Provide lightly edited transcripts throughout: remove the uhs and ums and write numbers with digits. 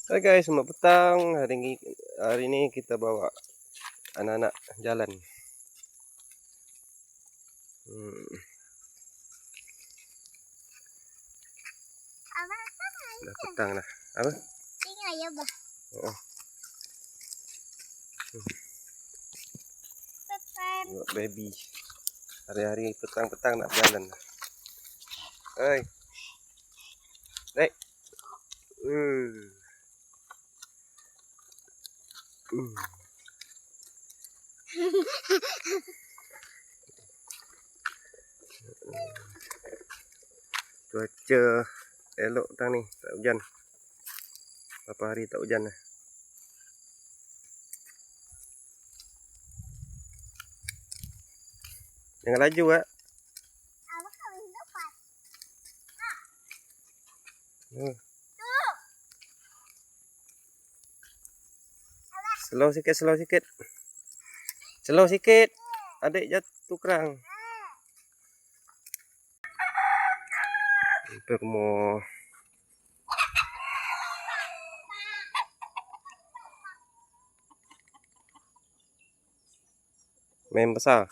Hai guys, selamat petang. Hari ini kita bawa anak-anak jalan. Dah petang dah. Apa? Tinggal ya, Bah. Oh. Pepen. Buat baby. Hari-hari petang-petang nak jalan. Hai. Naik. Cuaca elok petang ni, tak hujan. Berapa hari tak hujan dah. Jangan laju ah. Slow sikit, slow sikit. Slow sikit. Adik jatuh kerang. Permo. Main besar.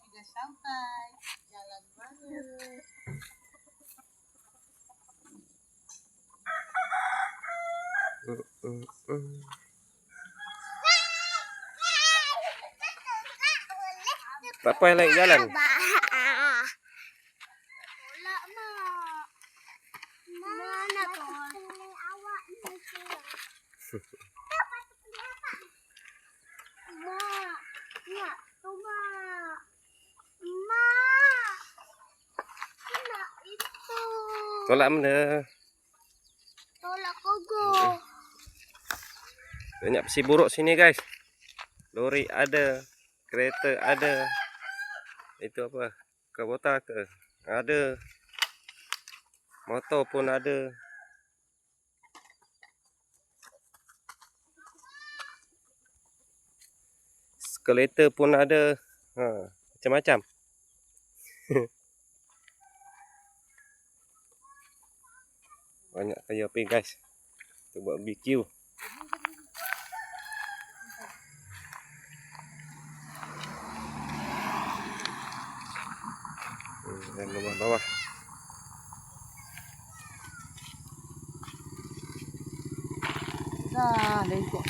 Sudah sampai. Jalan baru. Tak payah lagi jalan. Tolak, Mak. Mana kau? Awak ni ke? Mak. Mak. Tu, Mak. Mak. Nak itu. Tolak mana? Tolak kogo. Banyak besi buruk sini guys. Lori ada, kereta ada. Itu apa? Kubota ke? Ada. Motor pun ada. Skeletor pun ada. Macam-macam. Banyak kayu api guys. Kita buat BBQ. Dan bawah-bawah. Dah ikut.